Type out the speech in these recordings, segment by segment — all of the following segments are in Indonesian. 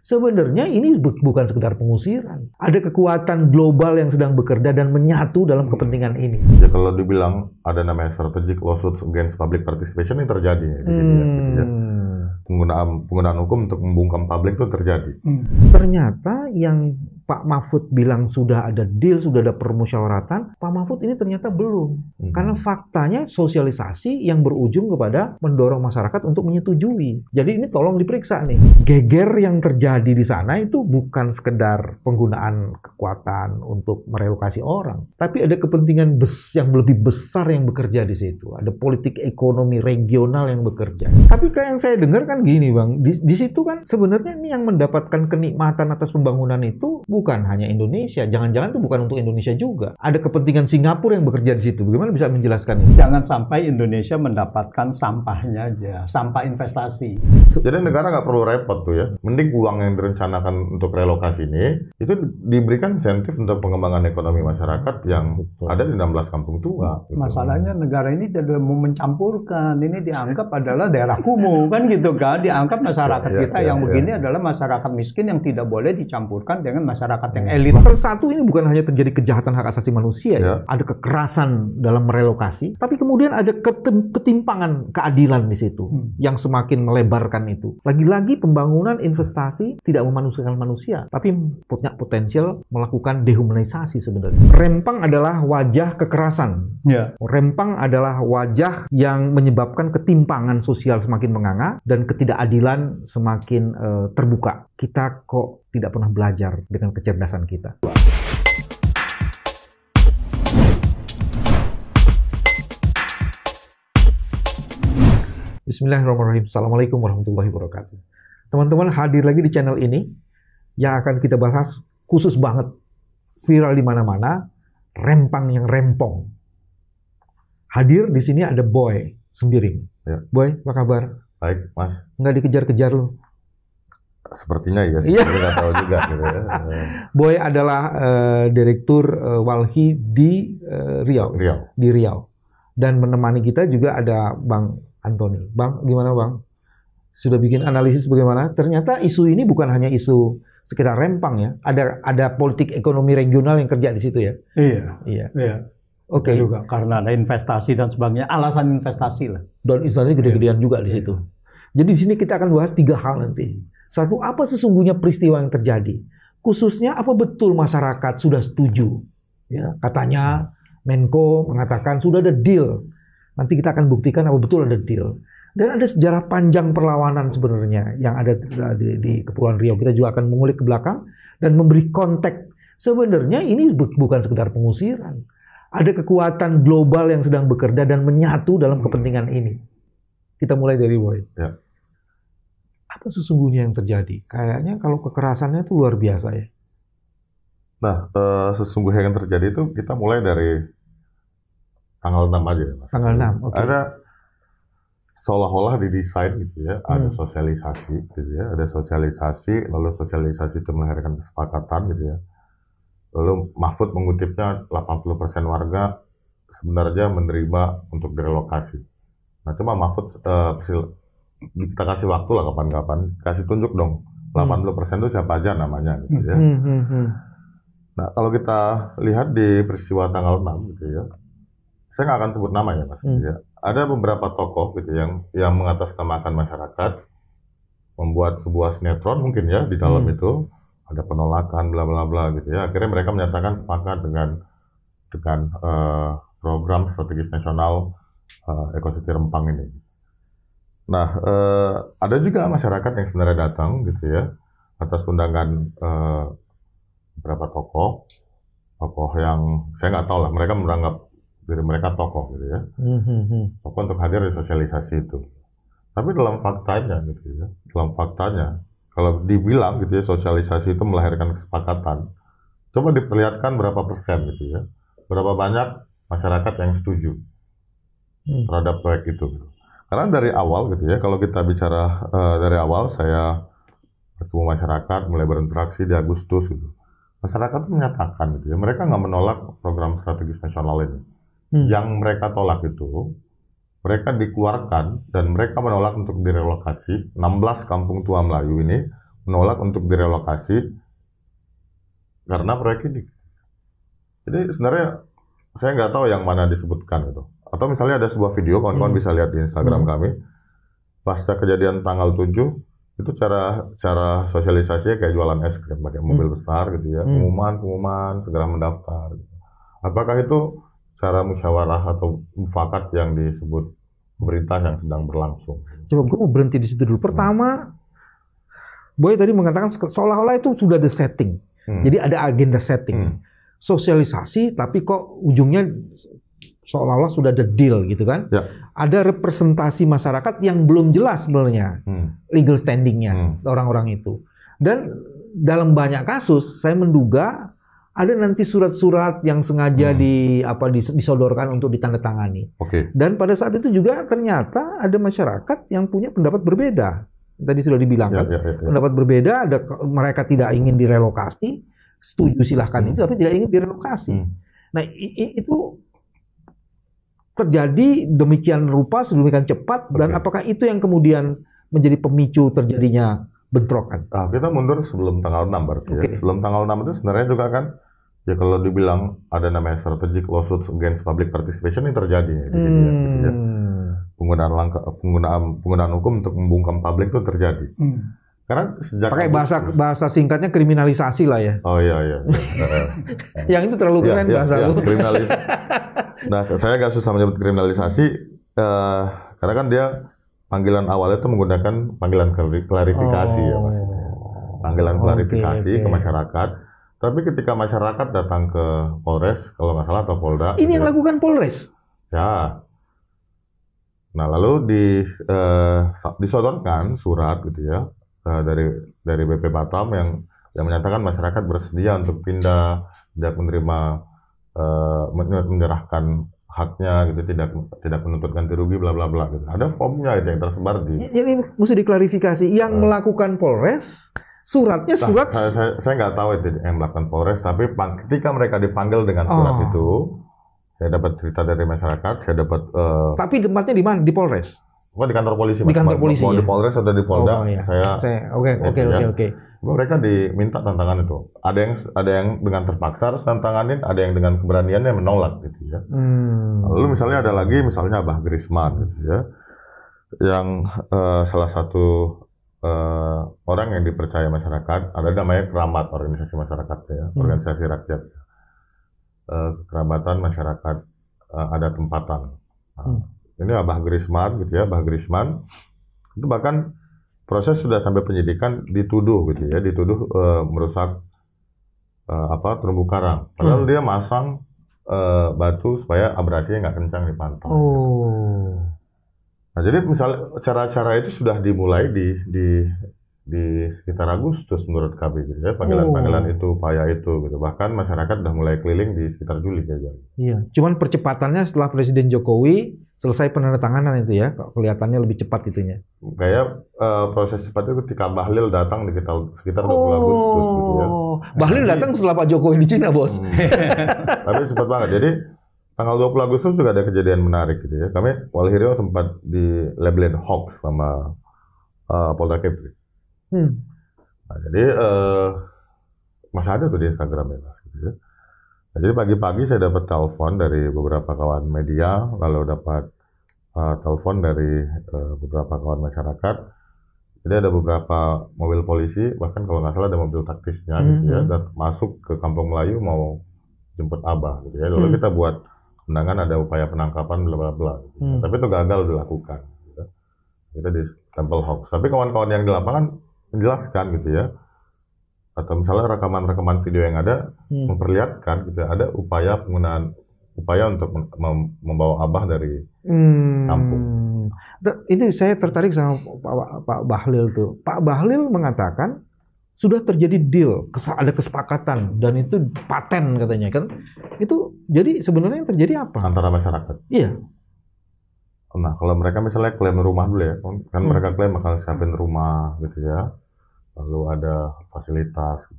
Sebenarnya ini bukan sekedar pengusiran. Ada kekuatan global yang sedang bekerja dan menyatu dalam kepentingan ini. Ya kalau dibilang ada namanya strategic lawsuits against public participation yang terjadi di sini ya, gitu ya. Penggunaan hukum untuk membungkam publik itu terjadi. Ternyata yang Pak Mahfud bilang sudah ada deal, sudah ada permusyawaratan, Pak Mahfud ini ternyata belum. Karena faktanya sosialisasi yang berujung kepada mendorong masyarakat untuk menyetujui. Jadi ini tolong diperiksa nih. Geger yang terjadi di sana itu bukan sekedar penggunaan kekuatan untuk merelokasi orang, tapi ada kepentingan yang lebih besar yang bekerja di situ. Ada politik ekonomi regional yang bekerja. Tapi kayak yang saya dengar kan gini Bang, di situ kan sebenarnya ini yang mendapatkan kenikmatan atas pembangunan itu bukan hanya Indonesia, jangan-jangan itu bukan untuk Indonesia juga. Ada kepentingan Singapura yang bekerja di situ. Bagaimana bisa menjelaskan ini? Jangan sampai Indonesia mendapatkan sampahnya aja, sampah investasi. Jadi negara nggak perlu repot tuh ya. Mending uang yang direncanakan untuk relokasi ini, itu diberikan insentif untuk pengembangan ekonomi masyarakat yang ada di 16 kampung tua. Gitu. Masalahnya negara ini tidak mau mencampurkan. Ini dianggap adalah daerah kumuh, kan gitu kan? Dianggap masyarakat kita yang begini adalah masyarakat miskin yang tidak boleh dicampurkan dengan masyarakat yang elit. Faktor satu, ini bukan hanya terjadi kejahatan hak asasi manusia ya. Ada kekerasan dalam merelokasi, tapi kemudian ada ketimpangan keadilan di situ yang semakin melebarkan itu. Lagi-lagi pembangunan investasi tidak memanusiakan manusia, tapi punya potensial melakukan dehumanisasi sebenarnya. Rempang adalah wajah kekerasan. Rempang adalah wajah yang menyebabkan ketimpangan sosial semakin menganga dan ketidakadilan semakin terbuka. Kita kok tidak pernah belajar dengan kecerdasan kita. Bismillahirrahmanirrahim. Assalamualaikum warahmatullahi wabarakatuh. Teman-teman, hadir lagi di channel ini yang akan kita bahas khusus banget, viral di mana-mana, rempang yang rempong. Hadir di sini ada Boy Sembiring. Ya. Boy, apa kabar? Baik, Mas. Nggak dikejar-kejar lu? Sepertinya ya, nggak tahu juga. Gitu ya. Boy adalah direktur Walhi di Riau. Di Riau. Dan menemani kita juga ada Bang Antoni. Bang, gimana Bang? Sudah bikin analisis bagaimana? Ternyata isu ini bukan hanya isu sekedar rempang ya. Ada politik ekonomi regional yang kerja di situ ya. Iya. Oke. Juga karena ada investasi dan sebagainya. Alasan investasi lah. Dan investasi gede-gedean juga di situ. Jadi di sini kita akan bahas 3 hal nanti. Satu, apa sesungguhnya peristiwa yang terjadi? Khususnya apa betul masyarakat sudah setuju? Ya, katanya Menko mengatakan sudah ada deal. Nanti kita akan buktikan apa betul ada deal. Dan ada sejarah panjang perlawanan sebenarnya yang ada di Kepulauan Riau. Kita juga akan mengulik ke belakang dan memberi konteks. Sebenarnya ini bukan sekedar pengusiran. Ada kekuatan global yang sedang bekerja dan menyatu dalam kepentingan ini. Kita mulai dari Boy. Ya. Apa sesungguhnya yang terjadi? Kayaknya kalau kekerasannya itu luar biasa ya. Nah, sesungguhnya yang terjadi itu kita mulai dari tanggal 6 aja ya, Mas. Tanggal 6, oke. Ada seolah-olah didesain gitu ya, ada sosialisasi gitu ya, ada sosialisasi, lalu sosialisasi itu melahirkan kesepakatan gitu ya. Lalu Mahfud mengutipnya 80% warga sebenarnya menerima untuk direlokasi. Nah, cuma Mahfud kita kasih waktu lah kapan-kapan, kasih tunjuk dong 80% itu siapa aja namanya gitu ya. Nah, kalau kita lihat di peristiwa tanggal 6 gitu ya, saya nggak akan sebut nama ya Mas gitu ya. Ada beberapa tokoh gitu yang mengatasnamakan masyarakat, membuat sebuah sinetron mungkin ya di dalam itu ada penolakan bla bla bla gitu ya. Akhirnya mereka menyatakan sepakat dengan program strategis nasional ekosistem rempang ini. Nah, ada juga masyarakat yang sebenarnya datang gitu ya atas undangan beberapa tokoh yang saya nggak tahu lah, mereka menganggap diri mereka tokoh gitu ya, tokoh untuk hadir di sosialisasi itu. Tapi dalam faktanya gitu ya, kalau dibilang gitu ya sosialisasi itu melahirkan kesepakatan, coba diperlihatkan berapa persen gitu ya, berapa banyak masyarakat yang setuju terhadap proyek itu. Gitu. Karena dari awal gitu ya, kalau kita bicara dari awal, saya bertemu masyarakat, mulai berinteraksi di Agustus gitu. Masyarakat menyatakan gitu ya, mereka nggak menolak program strategis nasional ini. Yang mereka tolak itu, mereka dikeluarkan dan mereka menolak untuk direlokasi 16 kampung tua Melayu ini menolak untuk direlokasi karena proyek ini. Jadi sebenarnya saya nggak tahu yang mana disebutkan itu. Atau misalnya ada sebuah video, kawan-kawan bisa lihat di Instagram kami, pasca kejadian tanggal 7, itu cara sosialisasinya kayak jualan es krim, pakai mobil besar gitu ya, pengumuman, segera mendaftar. Gitu. Apakah itu cara musyawarah atau mufakat yang disebut pemerintah yang sedang berlangsung? Coba gue mau berhenti di situ dulu. Pertama, Boy tadi mengatakan seolah-olah itu sudah ada setting. Jadi ada agenda setting. Sosialisasi, tapi kok ujungnya seolah-olah sudah ada deal gitu kan? Ya. Ada representasi masyarakat yang belum jelas sebenarnya legal standingnya orang-orang itu. Dan dalam banyak kasus saya menduga ada nanti surat-surat yang sengaja disodorkan untuk ditandatangani. Oke. Dan pada saat itu juga ternyata ada masyarakat yang punya pendapat berbeda. Tadi sudah dibilang kan, pendapat berbeda. Ada mereka tidak ingin direlokasi. Setuju silahkan itu, tapi tidak ingin direlokasi. Nah itu terjadi demikian rupa, sedemikian cepat, dan apakah itu yang kemudian menjadi pemicu terjadinya bentrokan? Nah, kita mundur sebelum tanggal 6 berarti ya. Sebelum tanggal 6 itu sebenarnya juga kan, ya kalau dibilang ada namanya strategic lawsuits against public participation yang terjadi ya, di sini gitu ya. Penggunaan hukum untuk membungkam publik itu terjadi. Karena sejak pakai bahasa singkatnya kriminalisasi lah ya. Oh iya. Yang itu terlalu keren bahasa lu. Nah, saya agak susah menyebut kriminalisasi karena kan dia panggilan awalnya itu menggunakan panggilan klarifikasi ya Mas. Panggilan klarifikasi ke masyarakat. Tapi ketika masyarakat datang ke Polres kalau nggak salah atau Polda. Ini yang lakukan Polres. Ya. Nah, lalu disodorkan surat gitu ya. Dari BP Batam yang menyatakan masyarakat bersedia untuk pindah, tidak menyerahkan haknya gitu, tidak menuntut ganti rugi bla bla bla gitu. Ada formnya itu yang tersebar di. Ini mesti diklarifikasi yang melakukan Polres suratnya surat. Saya nggak tahu itu yang melakukan Polres, tapi ketika mereka dipanggil dengan surat itu, saya dapat cerita dari masyarakat, saya dapat. Tapi tempatnya di mana? Di Polres. Di kantor polisi. Di kantor polisi. Mau di Polres atau di Polda? Oke. Mereka diminta tantangan itu. Ada yang dengan terpaksa harus tantanganin, ada yang dengan keberaniannya menolak gitu ya. Lalu misalnya ada lagi misalnya Abah Grisman gitu ya, yang salah satu orang yang dipercaya masyarakat, ada namanya keramat organisasi masyarakat ya, organisasi rakyat, kerabatan masyarakat ada tempatan. Ini Abah Grisman gitu ya, Abah Grisman itu bahkan proses sudah sampai penyidikan dituduh gitu ya, merusak terumbu karang. Padahal dia masang batu supaya abrasinya nggak kencang di pantai. Nah, jadi misal cara-cara itu sudah dimulai di sekitar Agustus menurut kami gitu ya, panggilan-panggilan itu, upaya itu gitu. Bahkan masyarakat sudah mulai keliling di sekitar Juli kayaknya. Iya, cuman percepatannya setelah Presiden Jokowi selesai penandatanganan itu ya, kelihatannya lebih cepat itunya. Kayak proses cepat itu ketika Bahlil datang di sekitar 20 Agustus gitu ya. Bahlil datang setelah Pak Jokowi di Cina, Bos. Tapi cepat banget. Jadi tanggal 20 Agustus juga ada kejadian menarik gitu ya. Kami Walhirio sempat di labelin hoax sama Polda Kepri. Nah, jadi masih ada tuh di Instagram ya Mas gitu ya. Nah, jadi pagi-pagi saya dapat telepon dari beberapa kawan media, lalu dapat telepon dari beberapa kawan masyarakat. Jadi ada beberapa mobil polisi, bahkan kalau nggak salah ada mobil taktisnya gitu ya, dan masuk ke Kampung Melayu mau jemput Abah gitu ya. Lalu kita buat undangan, ada upaya penangkapan bla bla bla gitu. Tapi itu gagal dilakukan gitu. Kita di stempel hoax. Tapi kawan-kawan yang di lapangan menjelaskan gitu ya, atau misalnya rekaman-rekaman video yang ada memperlihatkan gitu ya, ada upaya untuk membawa Abah dari kampung. Ini saya tertarik sama Pak Bahlil tuh. Pak Bahlil mengatakan sudah terjadi deal, ada kesepakatan dan itu paten katanya kan. Itu jadi sebenarnya yang terjadi apa? Antara masyarakat. Iya. Nah, kalau mereka misalnya klaim rumah dulu ya, kan mereka klaim bakal siapin rumah gitu ya. Lalu ada fasilitas.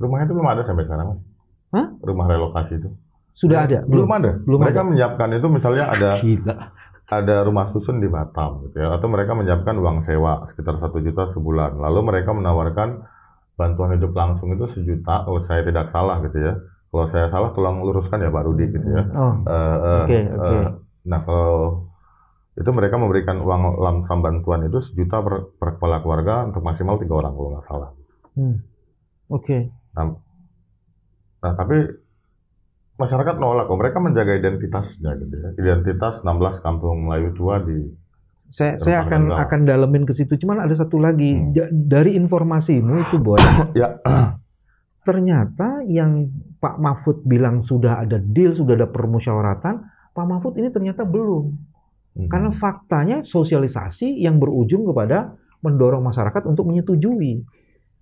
Rumahnya itu belum ada sampai sekarang, Mas. Hah? Rumah relokasi itu. Sudah ada? Belum ada. Belum mereka ada. menyiapkan itu misalnya ada. Gila. ada rumah susun di Batam, gitu ya, atau mereka menyiapkan uang sewa sekitar 1 juta sebulan, lalu mereka menawarkan bantuan hidup langsung itu 1 juta, kalau saya tidak salah gitu ya. Kalau saya salah, tolong luruskan ya Pak Rudi gitu ya. Oke. Nah kalau itu mereka memberikan uang lamsam bantuan itu 1 juta per kepala keluarga untuk maksimal 3 orang kalau nggak salah. Oke. Nah tapi masyarakat nolak, mereka menjaga identitasnya gitu ya. Identitas 16 kampung Melayu tua di Saya akan dalemin ke situ. Cuman ada satu lagi dari informasimu itu, Boy. Ya. Ternyata yang Pak Mahfud bilang sudah ada deal, sudah ada permusyawaratan, Pak Mahfud ini ternyata belum. Karena faktanya sosialisasi yang berujung kepada mendorong masyarakat untuk menyetujui.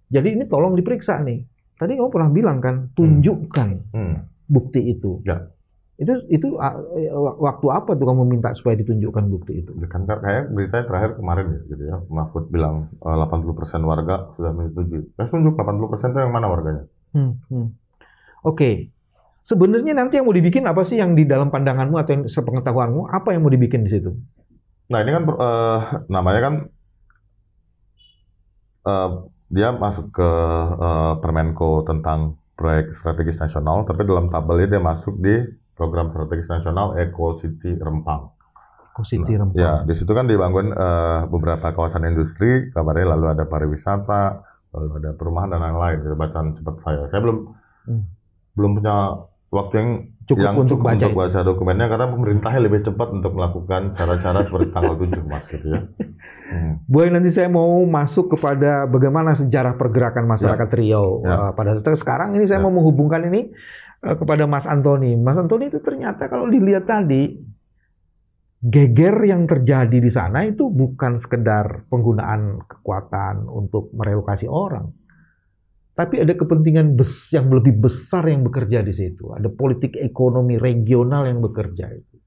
Jadi ini tolong diperiksa nih. Tadi kamu pernah bilang kan, tunjukkan bukti itu. Ya. Itu waktu apa tuh kamu minta supaya ditunjukkan bukti itu? Kan kayak beritanya terakhir kemarin ya, gitu ya. Mahfud bilang 80% warga sudah menyetujui. Saya tunjuk 80% itu yang mana warganya? Oke. Sebenarnya nanti yang mau dibikin apa sih yang di dalam pandanganmu atau yang sepengetahuanmu, apa yang mau dibikin di situ? Nah ini kan namanya kan dia masuk ke Permenko tentang proyek strategis nasional, tapi dalam tabelnya dia masuk di program strategis nasional Eco City Rempang. Eco City Rempang. Ya, di situ kan dibangun beberapa kawasan industri, kabarnya lalu ada pariwisata, lalu ada perumahan dan lain-lain. Bacaan cepat saya belum punya waktu yang cukup untuk baca dokumennya, karena pemerintahnya lebih cepat untuk melakukan cara-cara seperti tanggal 7 Mas gitu ya. Boy, nanti saya mau masuk kepada bagaimana sejarah pergerakan masyarakat Riau pada sekarang ini saya mau menghubungkan ini kepada Mas Antoni. Mas Antoni itu ternyata kalau dilihat tadi geger yang terjadi di sana itu bukan sekedar penggunaan kekuatan untuk merelokasi orang. Tapi ada kepentingan yang lebih besar yang bekerja di situ. Ada politik ekonomi regional yang bekerja itu.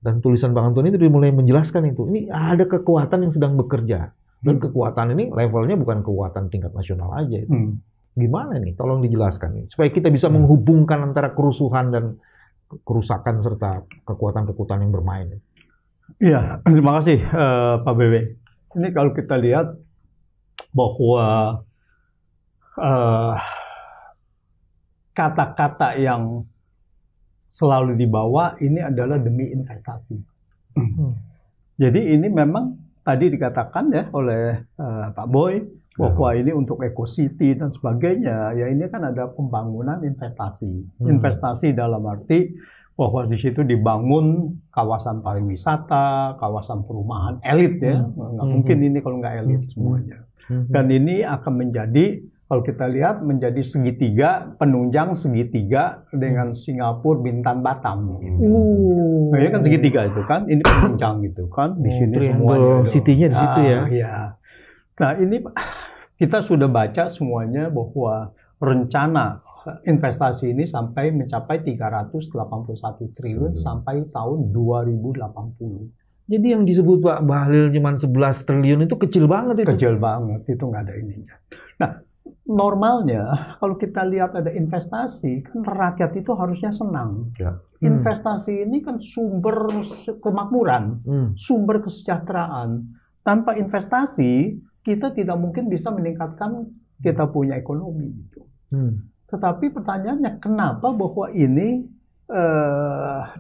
Dan tulisan Bang Antoni itu mulai menjelaskan itu. Ini ada kekuatan yang sedang bekerja. Dan kekuatan ini levelnya bukan kekuatan tingkat nasional aja itu. Gimana nih? Tolong dijelaskan nih. Supaya kita bisa menghubungkan antara kerusuhan dan kerusakan serta kekuatan-kekuatan yang bermain. Iya, terima kasih Pak BW. Ini kalau kita lihat bahwa kata-kata yang selalu dibawa ini adalah demi investasi. Jadi ini memang tadi dikatakan ya oleh Pak Boy bahwa ini untuk Eco City dan sebagainya. Ya ini kan ada pembangunan investasi. Investasi dalam arti bahwa di situ dibangun kawasan pariwisata, kawasan perumahan elit ya. Nggak mungkin ini kalau nggak elit semuanya. Dan ini akan menjadi, kalau kita lihat, menjadi segitiga, penunjang segitiga dengan Singapura, Bintan, Batam. Gitu. Nah, ini kan segitiga itu kan, ini penunjang gitu kan, di sini semuanya. City-nya di situ ya. Ya. Nah ini kita sudah baca semuanya bahwa rencana investasi ini sampai mencapai 381 triliun sampai tahun 2080. Jadi yang disebut Pak Bahlil cuma 11 triliun itu kecil banget itu. Kecil banget, itu nggak ada ininya. Nah, normalnya kalau kita lihat ada investasi, kan rakyat itu harusnya senang. Ya. Investasi ini kan sumber kemakmuran, sumber kesejahteraan. Tanpa investasi, kita tidak mungkin bisa meningkatkan kita punya ekonomi. Gitu. Tetapi pertanyaannya, kenapa bahwa ini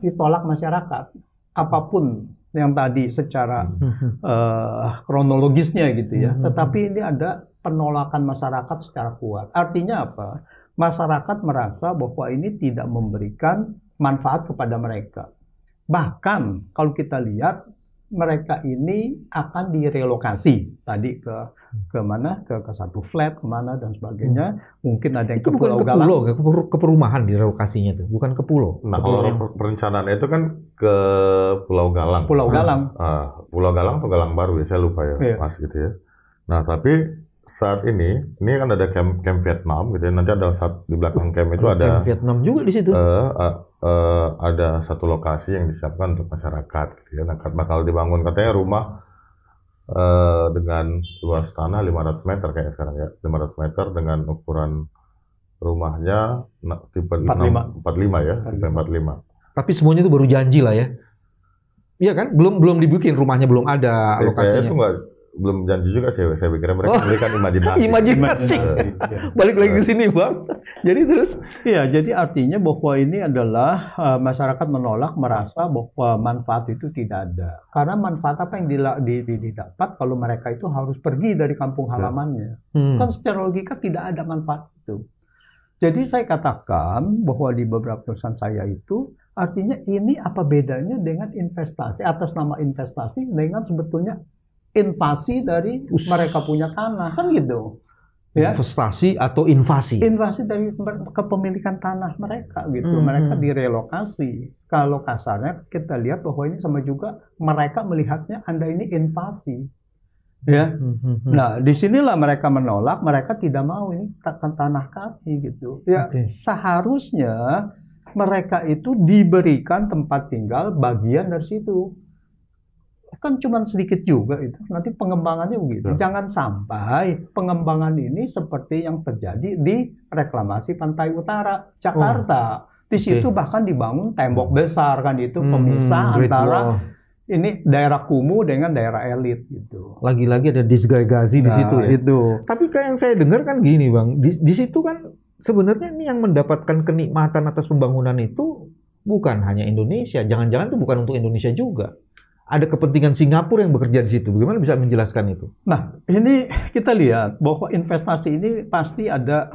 ditolak masyarakat? Apapun yang tadi secara kronologisnya gitu ya. Tetapi ini ada penolakan masyarakat secara kuat. Artinya apa? Masyarakat merasa bahwa ini tidak memberikan manfaat kepada mereka. Bahkan kalau kita lihat, mereka ini akan direlokasi tadi ke mana, ke satu flat kemana dan sebagainya. Mungkin ada yang itu ke Pulau Galang. Ke perumahan direlokasinya itu, bukan ke pulau. Nah kalau perencanaan itu kan ke Pulau Galang. Pulau Galang. Pulau Galang atau Galang Baru ya, saya lupa ya, Mas gitu ya. Nah tapi saat ini kan ada camp Vietnam gitu ya. Nanti ada di belakang camp itu ada camp Vietnam juga di situ. Ada satu lokasi yang disiapkan untuk masyarakat gitu ya. Nah, bakal dibangun katanya rumah dengan luas tanah 500 meter kayak sekarang ya. 500 meter dengan ukuran rumahnya tipe 45 ya, tipe 45. Tapi semuanya itu baru janji lah ya. Iya kan? Belum dibikin, rumahnya belum ada Kayaknya lokasinya. itu belum janji juga sih. Saya pikir mereka belikan imajinasi. Imajinasi. Balik lagi ke sini, Bang. Jadi terus Iya, jadi artinya bahwa ini adalah masyarakat menolak, merasa bahwa manfaat itu tidak ada. Karena manfaat apa yang didapat kalau mereka itu harus pergi dari kampung halamannya? Kan secara logika tidak ada manfaat itu. Jadi saya katakan bahwa di beberapa tulisan saya itu artinya ini apa bedanya dengan investasi atas nama investasi dengan sebetulnya invasi dari mereka punya tanah, kan gitu. Ya. Investasi atau invasi? Invasi dari kepemilikan tanah mereka gitu. Mereka direlokasi. Kalau kasarnya kita lihat bahwa ini sama juga mereka melihatnya Anda ini invasi. Ya. Nah, disinilah mereka menolak, mereka tidak mau ini tanah kami gitu. Ya, seharusnya mereka itu diberikan tempat tinggal bagian dari situ. Kan cuma sedikit juga itu, nanti pengembangannya begitu. Jangan sampai pengembangan ini seperti yang terjadi di reklamasi Pantai Utara Jakarta. Di situ bahkan dibangun tembok besar kan itu pemisah antara ini daerah kumuh dengan daerah elit gitu. Lagi-lagi ada disgregasi di situ ya. Itu. Tapi kayak yang saya dengar kan gini, Bang, di situ kan sebenarnya ini yang mendapatkan kenikmatan atas pembangunan itu bukan hanya Indonesia, jangan-jangan itu bukan untuk Indonesia juga. Ada kepentingan Singapura yang bekerja di situ. Bagaimana bisa menjelaskan itu? Nah, ini kita lihat bahwa investasi ini pasti ada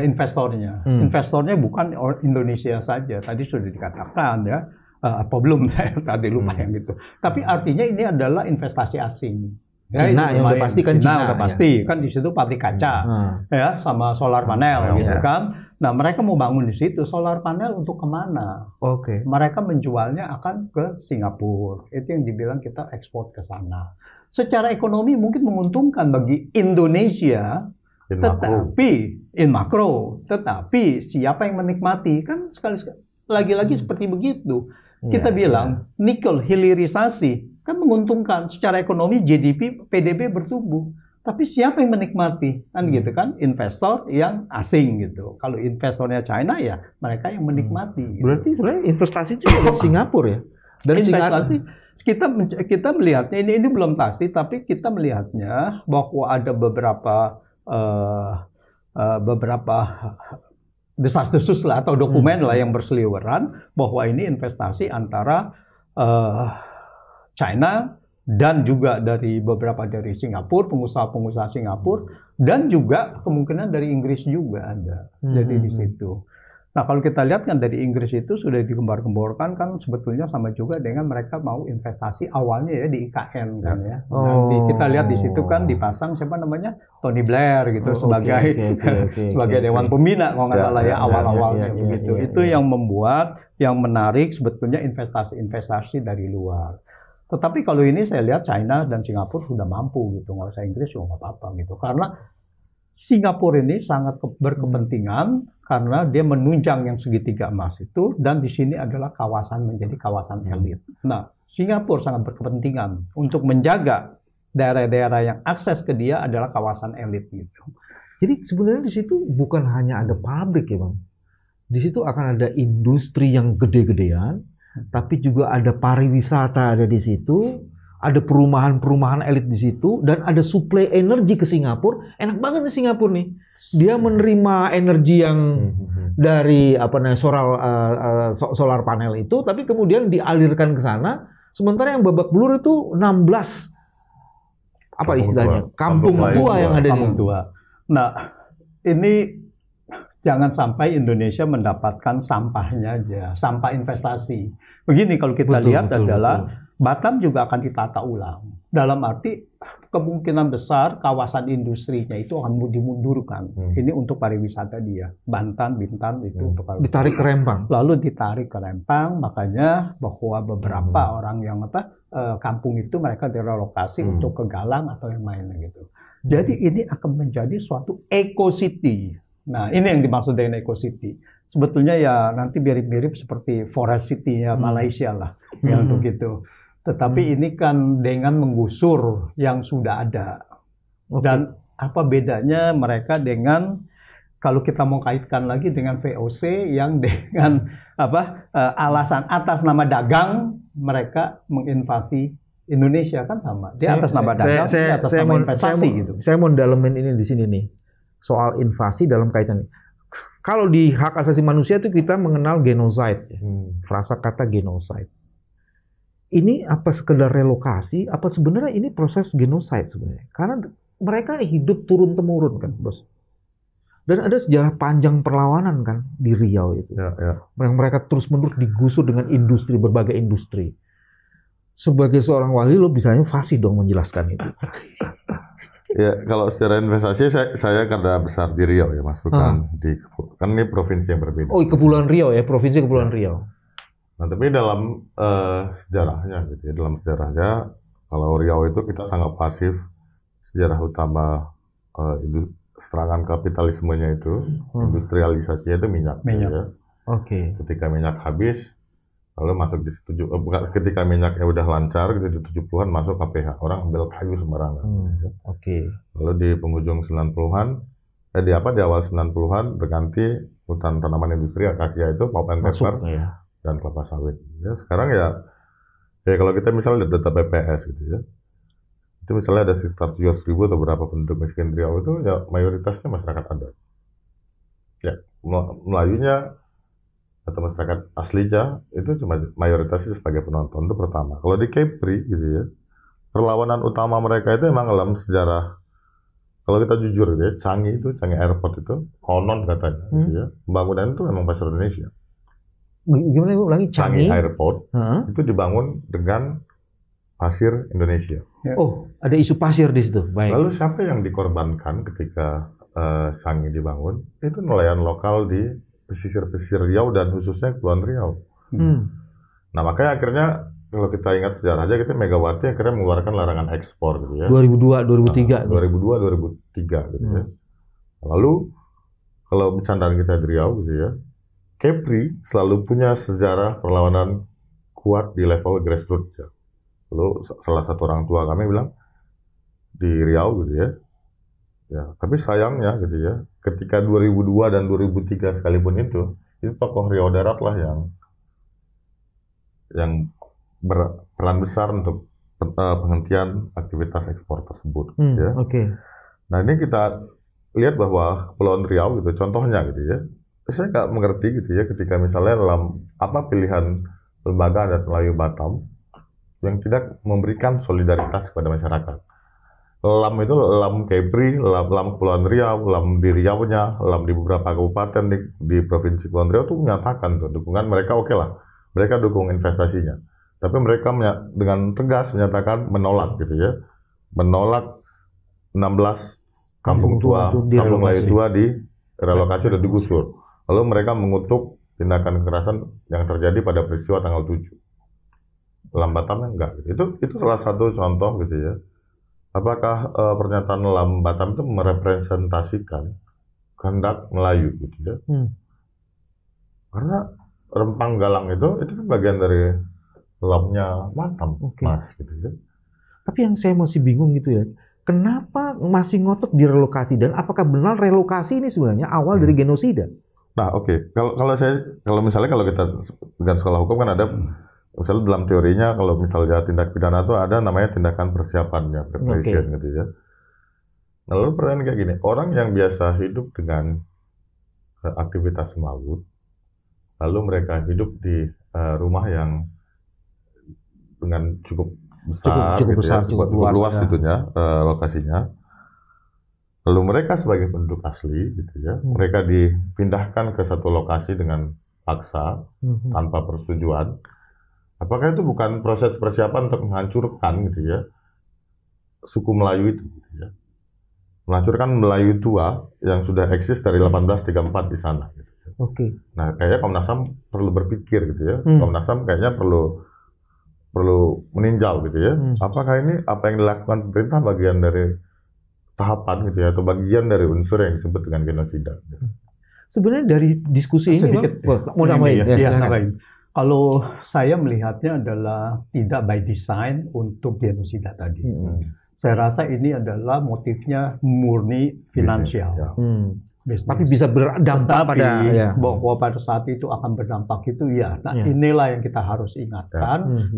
investornya. Investornya bukan Indonesia saja. Tadi sudah dikatakan ya. Apa belum saya tadi lupa yang itu. Tapi artinya ini adalah investasi asing. Ya, Cina yang udah pasti kan Cina udah pasti kan di situ pabrik kaca ya sama solar panel gitu kan. Nah, mereka mau bangun di situ solar panel untuk kemana? Mereka menjualnya akan ke Singapura. Itu yang dibilang kita ekspor ke sana. Secara ekonomi mungkin menguntungkan bagi Indonesia, tetapi tetapi siapa yang menikmati? Kan lagi-lagi seperti begitu. Kita bilang nikel hilirisasi kan menguntungkan secara ekonomi, GDP, PDB bertumbuh. Tapi siapa yang menikmati? Kan gitu kan, investor yang asing gitu. Kalau investornya China ya mereka yang menikmati. Gitu. Berarti sebenarnya investasi juga dari Singapura ya? Dari investasi kita melihatnya ini belum pasti, tapi kita melihatnya bahwa ada beberapa desas-desus lah atau dokumen lah yang berseliweran bahwa ini investasi antara China dan juga dari beberapa dari Singapura, pengusaha-pengusaha Singapura, dan juga kemungkinan dari Inggris juga ada. Jadi di situ. Nah, kalau kita lihat kan dari Inggris itu sudah digembar-gemborkan kan sebetulnya sama juga dengan mereka mau investasi awalnya ya di IKN kan ya. Nanti kita lihat di situ kan dipasang siapa namanya Tony Blair gitu sebagai dewan pembina kalau nggak salah ya awal-awalnya begitu. Itu yang membuat yang menarik sebetulnya investasi-investasi dari luar. Tetapi kalau ini saya lihat China dan Singapura sudah mampu gitu, nggak usah Inggris juga nggak apa-apa gitu. Karena Singapura ini sangat berkepentingan karena dia menunjang yang segitiga emas itu dan di sini adalah kawasan menjadi kawasan elit. Nah, Singapura sangat berkepentingan untuk menjaga daerah-daerah yang akses ke dia adalah kawasan elit gitu. Jadi sebenarnya di situ bukan hanya ada pabrik ya, Bang. Di situ akan ada industri yang gede-gedean, tapi juga ada pariwisata ada di situ. Ada perumahan-perumahan elit di situ dan ada suplai energi ke Singapura. Enak banget nih Singapura nih. Dia menerima energi yang dari solar panel itu, tapi kemudian dialirkan ke sana. Sementara yang babak belur itu 16 kampung tua yang ada di situ. Nah, ini jangan sampai Indonesia mendapatkan sampahnya aja, sampah investasi. Begini kalau kita lihat adalah Batam juga akan ditata ulang. Dalam arti kemungkinan besar kawasan industrinya itu akan dimundurkan. Ini untuk pariwisata dia. Bantan, Bintan itu untuk pariwisata. Ditarik ke Rempang. Lalu ditarik ke Rempang, makanya bahwa beberapa orang yang kampung itu mereka direlokasi untuk ke Galang atau yang lainnya gitu. Jadi ini akan menjadi suatu eco-city. Nah, ini yang dimaksud dengan eco-city. Sebetulnya ya nanti mirip-mirip seperti forest city-nya Malaysia lah. Ya untuk itu. Tetapi ini kan dengan menggusur yang sudah ada. Dan apa bedanya mereka dengan kalau kita mau kaitkan lagi dengan VOC yang dengan alasan atas nama dagang mereka menginvasi Indonesia kan sama. Dia atas nama dagang, atas nama investasi gitu. Saya mau dalemin ini di sini nih. Soal invasi dalam kaitan ini. Kalau di hak asasi manusia itu kita mengenal genocide. Frasa kata genocide. Ini apa sekedar relokasi, apa sebenarnya ini proses genocide sebenarnya? Karena mereka hidup turun-temurun kan, Bos. Dan ada sejarah panjang perlawanan kan di Riau itu. Mereka terus-menerus digusur dengan industri, berbagai industri. Sebagai seorang wali, lo bisanya fasih dong menjelaskan itu. Ya, kalau secara investasi saya karena besar di Riau ya Mas, bukan kan ini provinsi yang berbeda. Oh, Kepulauan Riau ya, provinsi Kepulauan Riau. Nah, tapi dalam sejarahnya gitu ya, dalam sejarahnya kalau Riau itu kita sangat pasif. Sejarah utama serangan kapitalismenya itu, industrialisasinya itu minyak. Gitu ya. Oke. Ketika minyak habis, lalu masuk di ketika minyaknya udah lancar gitu di 70-an masuk KPH, orang ambil kayu sembarangan. Gitu. Oke. Lalu di penghujung 90-an, di awal 90-an berganti hutan tanaman industri akasia itu pulp and paper dan kelapa sawit. Ya, sekarang ya kalau kita misalnya lihat data BPS gitu ya, itu misalnya ada sekitar 700.000 atau berapa penduduk miskin Riau itu ya mayoritasnya masyarakat adat. Ya, Melayunya atau masyarakat aslinya itu cuma mayoritasnya sebagai penonton, itu pertama. Kalau di Kepri gitu ya, perlawanan utama mereka itu memang dalam sejarah. Kalau kita jujur gitu ya, Changi Airport itu konon katanya gitu ya, pembangunan itu memang pasar Indonesia. Gimana gue ulangi? Changi Airport itu dibangun dengan pasir Indonesia. Oh, ada isu pasir di situ. Baik. Lalu siapa yang dikorbankan ketika Changi dibangun? Itu nelayan lokal di pesisir-pesisir Riau dan khususnya Kepulauan Riau. Nah, makanya akhirnya kalau kita ingat sejarah aja, kita Megawati akhirnya mengeluarkan larangan ekspor gitu ya. 2002, 2003. Nah, 2002, 2003 gitu ya. Lalu kalau bercandaan kita di Riau gitu ya, Kepri selalu punya sejarah perlawanan kuat di level grassroots ya. Lalu salah satu orang tua kami bilang di Riau gitu ya. Ya, tapi sayangnya gitu ya, ketika 2002 dan 2003 sekalipun itu tokoh Riau Darat lah yang berperan besar untuk penghentian aktivitas ekspor tersebut. Ya. Nah, ini kita lihat bahwa Kepulauan Riau gitu, contohnya gitu ya, saya nggak mengerti gitu ya, ketika misalnya dalam pilihan lembaga adat Melayu Batam yang tidak memberikan solidaritas kepada masyarakat. LAM itu LAM Kepri, LAM Kepulauan Riau, LAM di Riau-nya, LAM di beberapa kabupaten di Provinsi Kepulauan Riau itu menyatakan tuh dukungan mereka oke lah. Mereka dukung investasinya. Tapi mereka dengan tegas menyatakan menolak gitu ya. Menolak 16 kampung Melayu tua di relokasi dan digusur. Lalu mereka mengutuk tindakan kekerasan yang terjadi pada peristiwa tanggal 7. LAM Batamnya enggak gitu. Itu salah satu contoh gitu ya. Apakah pernyataan LAM Batam itu merepresentasikan kehendak Melayu gitu ya? Karena Rempang Galang itu kan bagian dari LAM-nya Batam, Mas gitu ya. Tapi yang saya masih bingung gitu ya, kenapa masih ngotot direlokasi, dan apakah benar relokasi ini sebenarnya awal dari genosida? Nah, kalau misalnya kita dengan sekolah hukum kan ada misalnya dalam teorinya kalau misalnya tindak pidana itu ada namanya tindakan persiapannya, preparation gitu ya. Nah, lalu pertanyaan kayak gini, orang yang biasa hidup dengan aktivitas melaut, lalu mereka hidup di rumah yang dengan cukup besar, cukup luas itunya, lokasinya. Lalu mereka sebagai penduduk asli gitu ya, mereka dipindahkan ke satu lokasi dengan paksa tanpa persetujuan. Apakah itu bukan proses persiapan untuk menghancurkan gitu ya suku Melayu itu gitu ya? Menghancurkan Melayu tua yang sudah eksis dari 1834 di sana gitu ya. Nah, kayaknya Komnas HAM perlu berpikir gitu ya. Komnas HAM kayaknya perlu meninjau gitu ya. Apakah ini apa yang dilakukan pemerintah bagian dari tahapan gitu ya, atau bagian dari unsur yang disebut dengan genosida? Sebenarnya dari diskusi ini sedikit mau nambahin. Kalau saya melihatnya adalah tidak by design untuk genosida tadi. Saya rasa ini adalah motifnya murni finansial. Bisnis, ya. Bisnis. Tapi bisa berdampak pada bahwa pada saat itu akan berdampak itu ya. Nah, inilah yang kita harus ingatkan.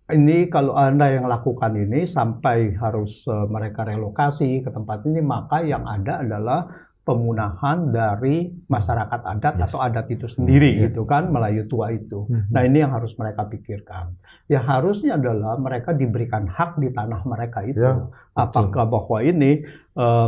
Ini kalau Anda yang lakukan ini sampai harus mereka relokasi ke tempat ini, maka yang ada adalah pemunahan dari masyarakat adat atau adat itu sendiri gitu kan, Melayu tua itu. Nah, ini yang harus mereka pikirkan. Ya harusnya adalah mereka diberikan hak di tanah mereka itu. Apakah bahwa ini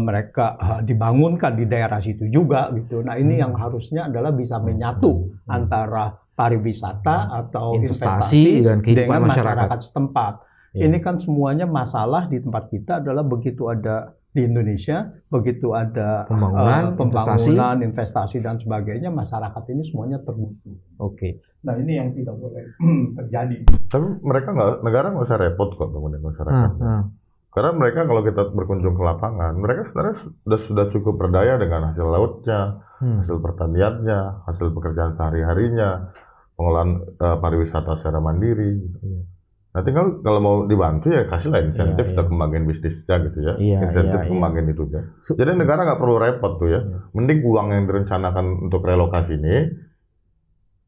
mereka dibangunkan di daerah situ juga gitu. Nah, ini yang harusnya adalah bisa menyatu antara pariwisata atau investasi dengan masyarakat setempat. Ini kan semuanya masalah di tempat kita adalah begitu ada di Indonesia, begitu ada pembangunan, investasi dan sebagainya, masyarakat ini semuanya tergusur. Nah, ini yang tidak boleh terjadi. Tapi negara nggak usah repot kok bangunin masyarakat. Karena mereka kalau kita berkunjung ke lapangan, mereka sebenarnya sudah cukup berdaya dengan hasil lautnya, hasil pertaniannya, hasil pekerjaan sehari-harinya, pengolahan pariwisata secara mandiri. Nah, tinggal kalau mau dibantu ya kasihlah insentif untuk kembangin bisnisnya gitu ya. Insentif kembangin itu ya. Jadi negara nggak perlu repot tuh ya. Mending uang yang direncanakan untuk relokasi ini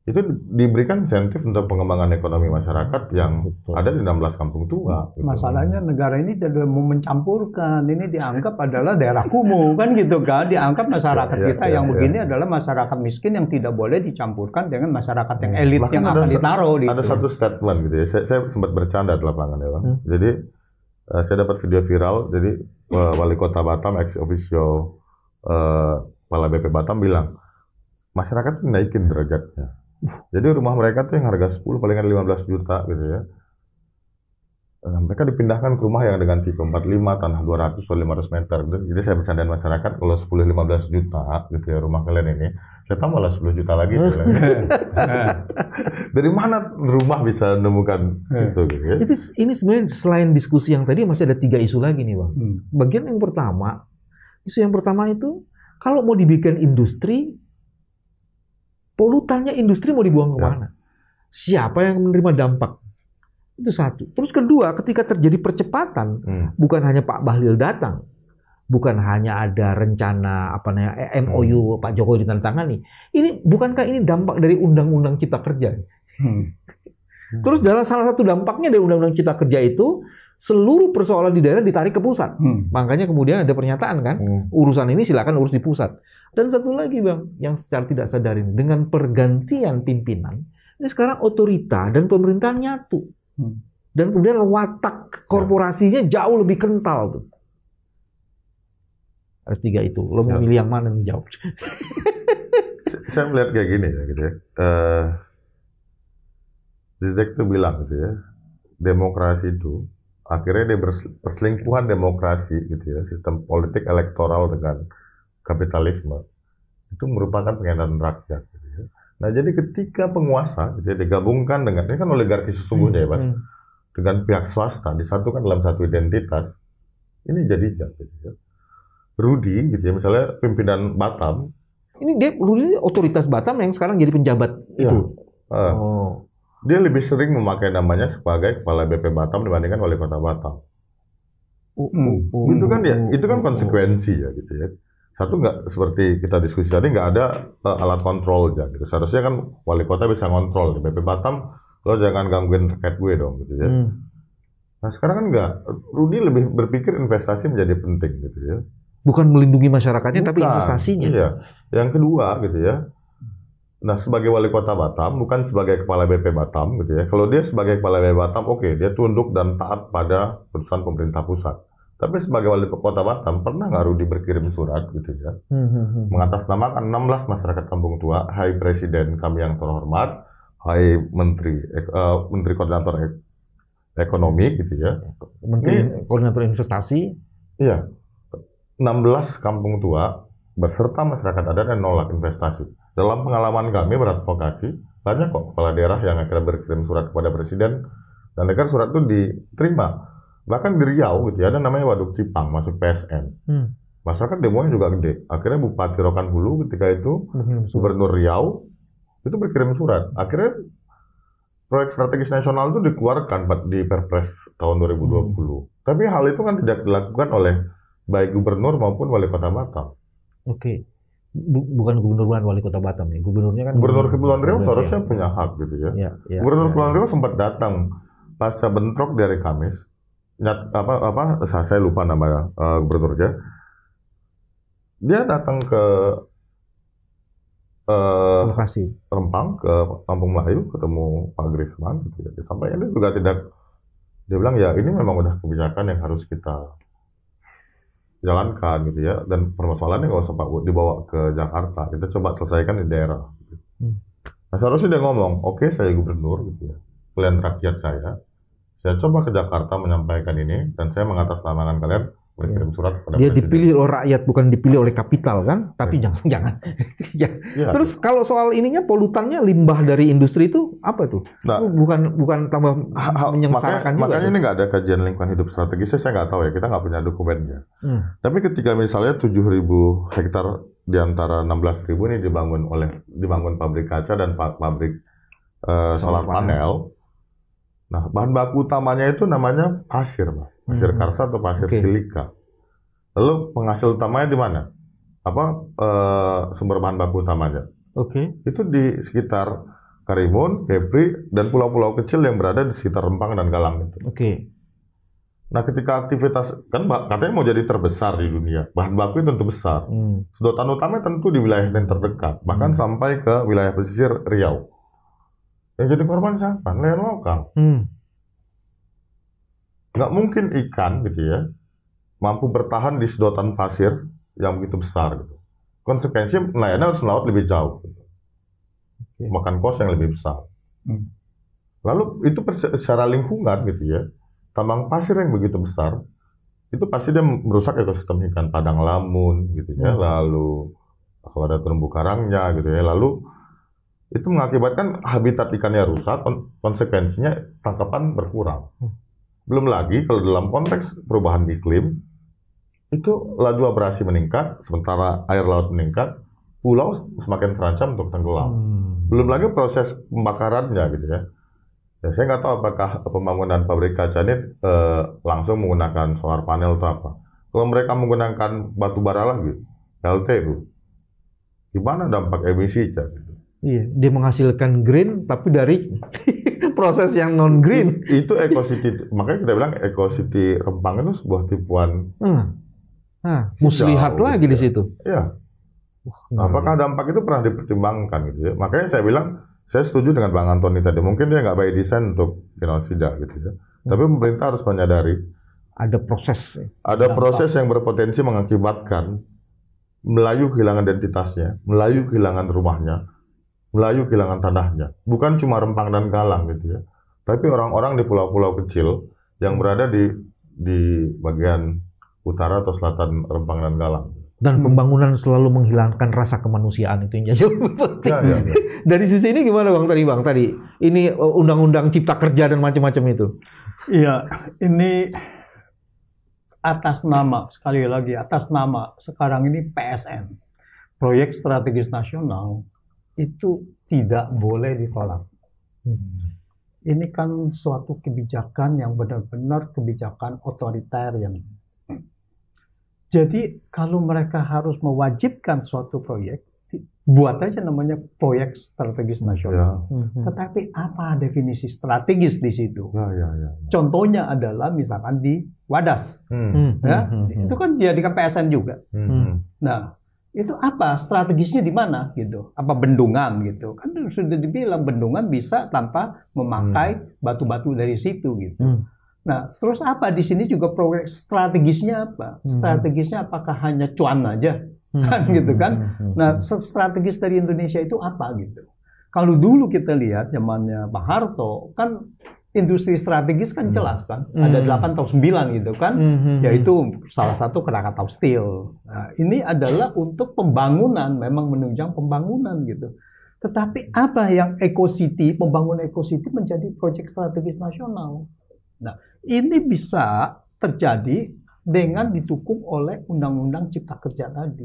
itu diberikan insentif untuk pengembangan ekonomi masyarakat yang ada di 16 kampung tua. Gitu. Masalahnya negara ini tidak mau mencampurkan. Ini dianggap adalah daerah kumuh kan gitu kan. Dianggap masyarakat kita yang begini adalah masyarakat miskin yang tidak boleh dicampurkan dengan masyarakat yang elit yang akan ditaruh. Ada satu statement gitu ya. Saya sempat bercanda di lapangan ya Bang. Jadi saya dapat video viral. Jadi Wali Kota Batam ex officio Kepala BP Batam bilang masyarakat naikin derajatnya. Jadi rumah mereka tuh yang harga 10 palingan 15 juta gitu ya. Nah, mereka dipindahkan ke rumah yang dengan tipe 45, tanah 200 atau 500 meter. Jadi saya bercandain masyarakat kalau 10-15 juta gitu ya rumah kalian ini, saya tambah lah 10 juta lagi. Dari mana rumah bisa menemukan itu gitu ya? Ini sebenarnya selain diskusi yang tadi masih ada 3 isu lagi nih Bang. Bagian yang pertama, isu yang pertama itu kalau mau dibikin industri, polutannya industri mau dibuang kemana? Siapa yang menerima dampak? Itu satu. Terus kedua, ketika terjadi percepatan, bukan hanya Pak Bahlil datang, bukan hanya ada rencana MOU Pak Jokowi ditandatangani. Ini bukankah ini dampak dari Undang-Undang Cipta Kerja? Terus dalam salah satu dampaknya dari Undang-Undang Cipta Kerja itu, seluruh persoalan di daerah ditarik ke pusat. Makanya kemudian ada pernyataan kan, urusan ini silakan urus di pusat. Dan satu lagi Bang, yang secara tidak sadar ini, dengan pergantian pimpinan, ini sekarang otorita dan pemerintahan nyatu. Dan kemudian watak korporasinya jauh lebih kental tuh. Ada 3 itu, lo mau milih yang mana yang jawab? Saya melihat kayak gini ya gitu ya. Zizek tuh bilang gitu ya, demokrasi itu akhirnya dia perselingkuhan demokrasi gitu ya, sistem politik elektoral dengan kapitalisme itu merupakan pengkhianatan rakyat gitu ya. Nah, jadi ketika penguasa gitu ya, digabungkan dengan ini kan oligarki sesungguhnya ya Mas, dengan pihak swasta disatukan dalam satu identitas, ini jadi gitu ya. Rudi gitu ya, misalnya pimpinan Batam, Rudi otoritas Batam yang sekarang jadi penjabat itu. Dia lebih sering memakai namanya sebagai kepala BP Batam dibandingkan wali kota Batam. Itu kan ya, itu kan konsekuensi ya gitu ya. Satu nggak seperti kita diskusi tadi nggak ada alat kontrol ya gitu. Seharusnya kan wali kota bisa kontrol di BP Batam, lo jangan gangguin rakyat gue dong gitu ya. Nah sekarang kan nggak, Rudi lebih berpikir investasi menjadi penting gitu ya. Bukan melindungi masyarakatnya tapi investasinya. Iya. Yang kedua gitu ya. Nah sebagai wali kota Batam bukan sebagai kepala BP Batam gitu ya. Kalau dia sebagai kepala BP Batam oke, dia tunduk dan taat pada putusan pemerintah pusat. Tapi sebagai wali kota Batam, pernah nggak Rudi berkirim surat gitu ya, mengatasnamakan 16 masyarakat kampung tua, hai Presiden kami yang terhormat, hai Menteri Koordinator Ekonomi gitu ya, Menteri Koordinator Investasi, iya, 16 kampung tua berserta masyarakat adat yang nolak investasi. Dalam pengalaman kami beradvokasi, banyak kok kepala daerah yang akhirnya berkirim surat kepada Presiden, dan akhirnya surat itu diterima. Bahkan di Riau gitu ya, ada namanya Waduk Cipang masuk PSN. Masyarakat demonya juga gede. Akhirnya Bupati Rokan Hulu ketika itu Gubernur Riau itu berkirim surat. Akhirnya proyek strategis nasional itu dikeluarkan di Perpres tahun 2020. Tapi hal itu kan tidak dilakukan oleh baik gubernur maupun wali kota Batam. Oke. Bukan gubernur dan wali kota Batam nih. Gubernurnya kan Gubernur Kepulauan Riau seharusnya punya hak gitu ya. Gubernur Kepulauan Riau sempat datang pasca bentrok dari Kamis. Saya lupa nama gubernurnya. Dia datang ke lokasi Rempang, ke Kampung Melayu, ketemu Pak Grisman gitu ya. Sampai dia juga dia bilang ya ini memang udah kebijakan yang harus kita jalankan gitu ya, dan permasalahannya nggak usah dibawa ke Jakarta, kita coba selesaikan di daerah gitu. Nah seharusnya dia ngomong, oke, saya gubernur gitu ya, kalian rakyat saya coba ke Jakarta menyampaikan ini, dan saya mengatasnamakan kalian berkirim surat kepada dia presiden. Dipilih oleh rakyat, bukan dipilih oleh kapital kan, tapi jangan ya. Terus kalau soal ininya, polutannya, limbah dari industri itu apa tuh? Nah, bukan tambah menyengsarakan juga. Makanya ini nggak ada kajian lingkungan hidup strategisnya, saya nggak tahu ya, kita nggak punya dokumennya. Tapi ketika misalnya 7.000 hektar di antara 16.000 ini dibangun pabrik kaca dan pabrik solar panel. Nah, bahan baku utamanya itu namanya pasir, Mas. Pasir karsa atau pasir silika. Lalu penghasil utamanya di mana? Sumber bahan baku utamanya? Itu di sekitar Karimun, Kepri, dan pulau-pulau kecil yang berada di sekitar Rempang dan Galang itu. Nah, ketika aktivitas, kan katanya mau jadi terbesar di dunia, bahan baku itu tentu besar. Sedotan utamanya tentu di wilayah yang terdekat, bahkan sampai ke wilayah pesisir Riau. Yang jadi korban siapa? Nelayan lokal. Nggak mungkin ikan gitu ya mampu bertahan di sedotan pasir yang begitu besar gitu. Konsekuensinya nelayan harus melaut lebih jauh gitu. Makan kos yang lebih besar. Lalu itu secara lingkungan gitu ya, tambang pasir yang begitu besar itu pasti dia merusak ekosistem ikan padang lamun gitu ya. Lalu kalau ada terumbu karangnya gitu ya, lalu itu mengakibatkan habitat ikannya rusak, konsekuensinya tangkapan berkurang. Belum lagi kalau dalam konteks perubahan iklim, itu laju abrasi meningkat, sementara air laut meningkat, pulau semakin terancam untuk tenggelam. Belum lagi proses pembakarannya gitu ya. Ya saya nggak tahu apakah pembangunan pabrik kaca ini langsung menggunakan solar panel atau apa. Kalau mereka menggunakan batu bara lagi, PLTU, gimana dampak emisinya? Iya, dia menghasilkan green tapi dari proses yang non green. Itu EcoCity, makanya kita bilang EcoCity Rempang itu sebuah tipuan. Muslihat lagi di situ. Ya. Apakah dampak itu pernah dipertimbangkan gitu ya? Makanya saya bilang saya setuju dengan Bang Antoni tadi. Mungkin dia nggak by design untuk genosida gitu ya. Tapi pemerintah harus menyadari ada proses. Ada proses yang berpotensi mengakibatkan Melayu kehilangan identitasnya, Melayu kehilangan rumahnya, Melayu kehilangan tanahnya. Bukan cuma Rempang dan Galang gitu ya, tapi orang-orang di pulau-pulau kecil yang berada di bagian utara atau selatan Rempang dan Galang. Dan pembangunan selalu menghilangkan rasa kemanusiaan, itu yang jadi penting. Ya. Dari sisi ini gimana Bang tadi? Ini undang-undang cipta kerja dan macam-macam itu. Iya, ini atas nama, sekali lagi atas nama sekarang ini PSN, Proyek Strategis Nasional, itu tidak boleh ditolak. Ini kan suatu kebijakan yang benar-benar kebijakan otoritarian. Jadi kalau mereka harus mewajibkan suatu proyek, buat aja namanya Proyek Strategis Nasional. Tetapi apa definisi strategis di situ? Contohnya adalah misalkan di Wadas, itu kan dijadikan PSN juga. Nah, itu apa strategisnya di mana gitu? Apa bendungan gitu? Kan sudah dibilang bendungan bisa tanpa memakai batu-batu dari situ gitu. Nah, terus apa di sini juga proyek strategisnya apa? Strategisnya apakah hanya cuan aja? Kan gitu kan? Nah, strategis dari Indonesia itu apa gitu? Kalau dulu kita lihat zamannya Pak Harto, kan industri strategis kan jelas kan? Ada 8 atau 9 gitu kan? Yaitu salah satu Krakatau Steel. Nah, ini adalah untuk pembangunan, memang menunjang pembangunan gitu. Tetapi apa yang EcoCity, pembangunan EcoCity menjadi proyek strategis nasional? Nah, ini bisa terjadi dengan didukung oleh Undang-Undang Cipta Kerja tadi.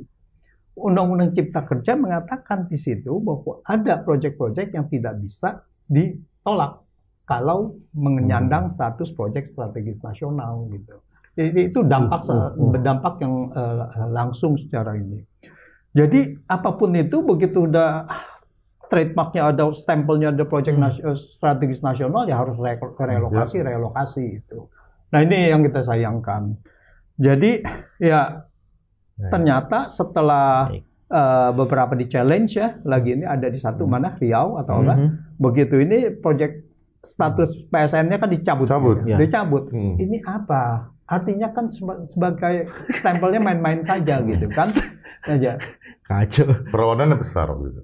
Undang-Undang Cipta Kerja mengatakan di situ bahwa ada proyek-proyek yang tidak bisa ditolak kalau menyandang status proyek strategis nasional gitu. Jadi itu berdampak yang langsung secara ini. Jadi apapun itu begitu udah trademarknya ada, stempelnya ada proyek strategis nasional, ya harus relokasi itu. Nah ini yang kita sayangkan. Jadi ya ternyata setelah beberapa di challenge ya, lagi ini ada di satu mana Riau atau apa, begitu ini proyek status PSN-nya kan dicabut. Dicabut. Ini apa? Artinya kan sebagai stempelnya main-main saja gitu kan. Aja. Kacau. Perlawanannya besar gitu.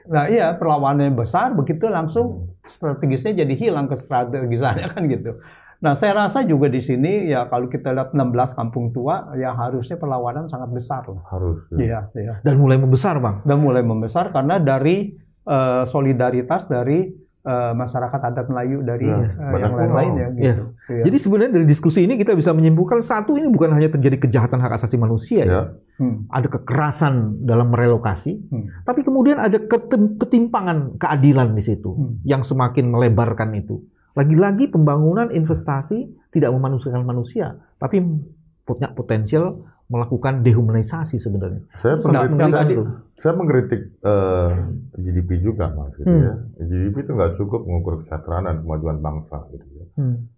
Nah iya, perlawanannya besar, begitu langsung strategisnya jadi hilang kestrategisannya kan gitu. Nah saya rasa juga di sini ya kalau kita lihat 16 kampung tua ya harusnya perlawanan sangat besar lah. Harus. Iya. Dan mulai membesar, Bang. Dan mulai membesar karena dari solidaritas dari masyarakat adat Melayu dari yang lain-lain ya. Gitu. Iya. Jadi sebenarnya dari diskusi ini kita bisa menyimpulkan satu, ini bukan hanya terjadi kejahatan hak asasi manusia ya. Ada kekerasan dalam merelokasi, tapi kemudian ada ketimpangan keadilan di situ yang semakin melebarkan itu. Lagi-lagi pembangunan investasi tidak memanusiakan manusia, tapi punya potensial melakukan dehumanisasi sebenarnya. Saya mengkritik GDP juga, Mas. Gitu ya. GDP itu nggak cukup mengukur kesejahteraan dan kemajuan bangsa, gitu ya.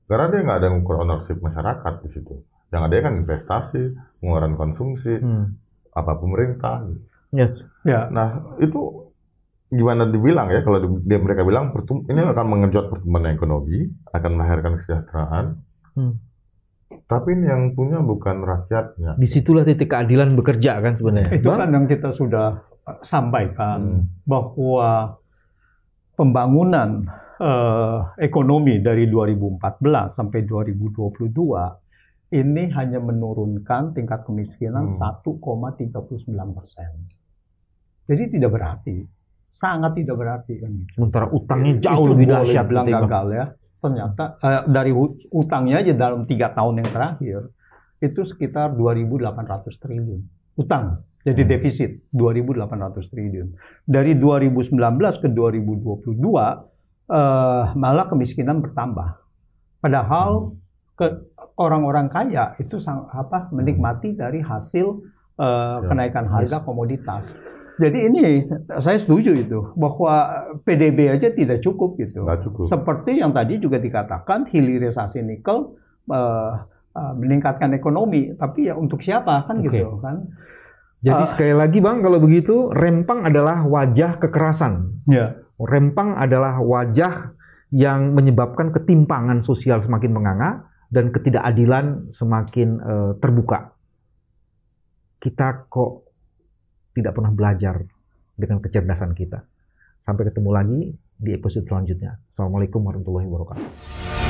Karena dia nggak ada mengukur ownership masyarakat di situ. Yang ada kan investasi, pengeluaran konsumsi, apa pemerintah. Yes. Ya. Nah itu gimana dibilang ya, kalau mereka bilang ini akan mengejut pertumbuhan ekonomi, akan melahirkan kesejahteraan. Tapi ini yang punya bukan rakyatnya. Disitulah titik keadilan bekerja kan sebenarnya. Itu kan yang kita sudah sampaikan bahwa pembangunan ekonomi dari 2014 sampai 2022 ini hanya menurunkan tingkat kemiskinan 1,39%. Jadi tidak berarti, sangat tidak berarti kan. Sementara utangnya jauh lebih dahsyat. Bilang gagal ya. Ternyata dari utangnya aja dalam 3 tahun yang terakhir itu sekitar 2.800 triliun utang. Jadi defisit 2.800 triliun. Dari 2019 ke 2022 malah kemiskinan bertambah. Padahal orang-orang kaya itu menikmati dari hasil kenaikan harga komoditas. Jadi ini saya setuju itu bahwa PDB aja tidak cukup gitu. Nggak cukup. Seperti yang tadi juga dikatakan hilirisasi nikel meningkatkan ekonomi, tapi ya untuk siapa kan gitu kan? Jadi sekali lagi Bang, kalau begitu Rempang adalah wajah kekerasan. Ya. Rempang adalah wajah yang menyebabkan ketimpangan sosial semakin menganga dan ketidakadilan semakin terbuka. Kita kok tidak pernah belajar dengan kecerdasan kita. Sampai ketemu lagi di episode selanjutnya. Assalamualaikum warahmatullahi wabarakatuh.